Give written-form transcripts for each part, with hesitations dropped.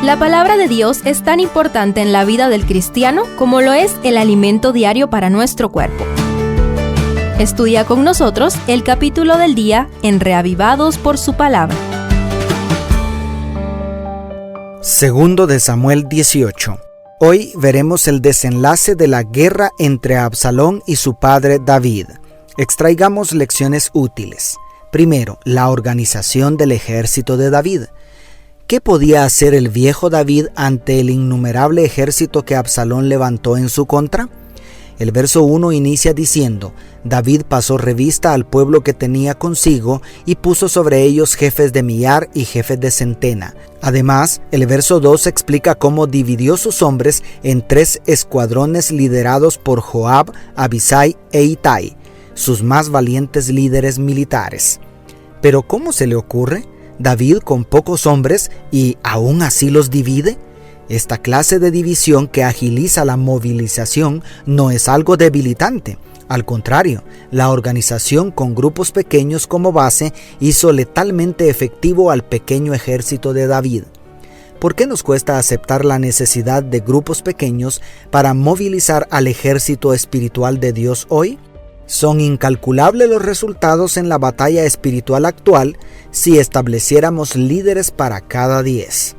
La palabra de Dios es tan importante en la vida del cristiano como lo es el alimento diario para nuestro cuerpo. Estudia con nosotros el capítulo del día en Reavivados por su palabra. Segundo de Samuel 18. Hoy veremos el desenlace de la guerra entre Absalón y su padre David. Extraigamos lecciones útiles. Primero, la organización del ejército de David. ¿Qué podía hacer el viejo David ante el innumerable ejército que Absalón levantó en su contra? El verso 1 inicia diciendo: David pasó revista al pueblo que tenía consigo y puso sobre ellos jefes de millar y jefes de centena. Además, el verso 2 explica cómo dividió sus hombres en 3 escuadrones liderados por Joab, Abisai e Itai, sus más valientes líderes militares. Pero ¿cómo se le ocurre? David con pocos hombres y aún así los divide. Esta clase de división que agiliza la movilización no es algo debilitante. Al contrario, la organización con grupos pequeños como base hizo letalmente efectivo al pequeño ejército de David. ¿Por qué nos cuesta aceptar la necesidad de grupos pequeños para movilizar al ejército espiritual de Dios hoy? Son incalculables los resultados en la batalla espiritual actual si estableciéramos líderes para cada 10.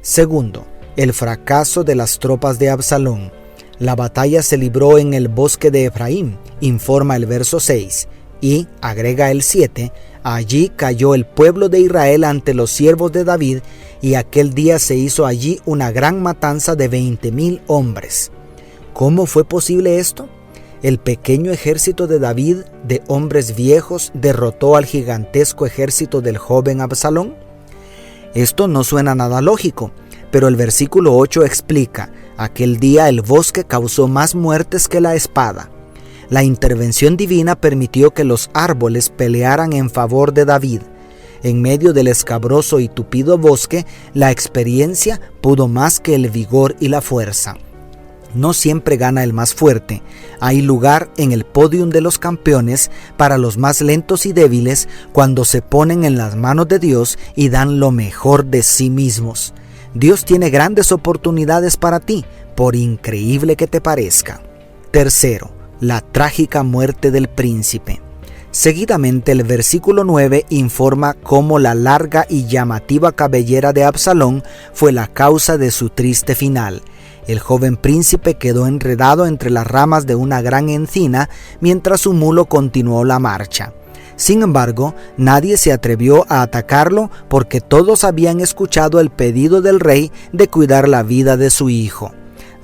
Segundo, el fracaso de las tropas de Absalón. La batalla se libró en el bosque de Efraín, informa el verso 6, y, agrega el 7, allí cayó el pueblo de Israel ante los siervos de David, y aquel día se hizo allí una gran matanza de 20,000 hombres. ¿Cómo fue posible esto? El pequeño ejército de David, de hombres viejos, derrotó al gigantesco ejército del joven Absalón. Esto no suena nada lógico, pero el versículo 8 explica: aquel día el bosque causó más muertes que la espada. La intervención divina permitió que los árboles pelearan en favor de David. En medio del escabroso y tupido bosque, la experiencia pudo más que el vigor y la fuerza. No siempre gana el más fuerte. Hay lugar en el pódium de los campeones para los más lentos y débiles cuando se ponen en las manos de Dios y dan lo mejor de sí mismos. Dios tiene grandes oportunidades para ti, por increíble que te parezca. Tercero, la trágica muerte del príncipe. Seguidamente el versículo 9 informa cómo la larga y llamativa cabellera de Absalón fue la causa de su triste final. El joven príncipe quedó enredado entre las ramas de una gran encina mientras su mulo continuó la marcha. Sin embargo, nadie se atrevió a atacarlo porque todos habían escuchado el pedido del rey de cuidar la vida de su hijo.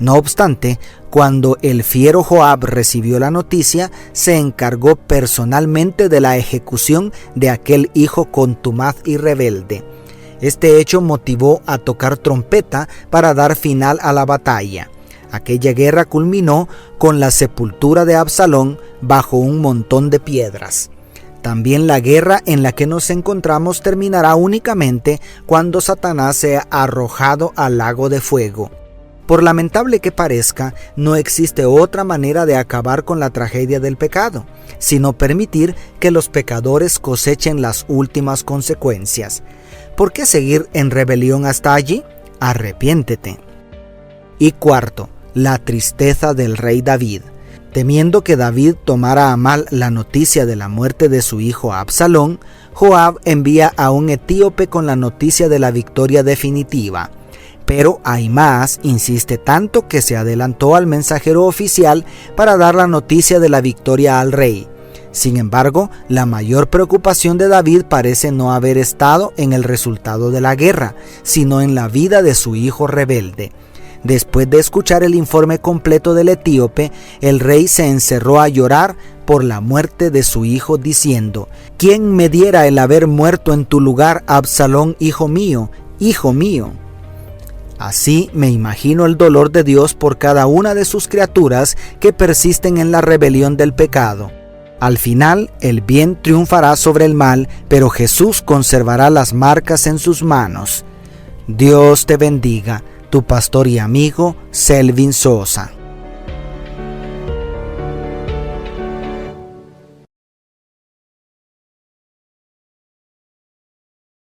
No obstante, cuando el fiero Joab recibió la noticia, se encargó personalmente de la ejecución de aquel hijo contumaz y rebelde. Este hecho motivó a tocar trompeta para dar final a la batalla. Aquella guerra culminó con la sepultura de Absalón bajo un montón de piedras. También la guerra en la que nos encontramos terminará únicamente cuando Satanás sea arrojado al lago de fuego. Por lamentable que parezca, no existe otra manera de acabar con la tragedia del pecado, sino permitir que los pecadores cosechen las últimas consecuencias. ¿Por qué seguir en rebelión hasta allí? Arrepiéntete. Y cuarto, la tristeza del rey David. Temiendo que David tomara a mal la noticia de la muerte de su hijo Absalón, Joab envía a un etíope con la noticia de la victoria definitiva. Pero Ahimaas insiste tanto que se adelantó al mensajero oficial para dar la noticia de la victoria al rey. Sin embargo, la mayor preocupación de David parece no haber estado en el resultado de la guerra, sino en la vida de su hijo rebelde. Después de escuchar el informe completo del etíope, el rey se encerró a llorar por la muerte de su hijo, diciendo: ¿Quién me diera el haber muerto en tu lugar, Absalón, hijo mío, hijo mío? Así me imagino el dolor de Dios por cada una de sus criaturas que persisten en la rebelión del pecado. Al final, el bien triunfará sobre el mal, pero Jesús conservará las marcas en sus manos. Dios te bendiga, tu pastor y amigo Selvin Sosa.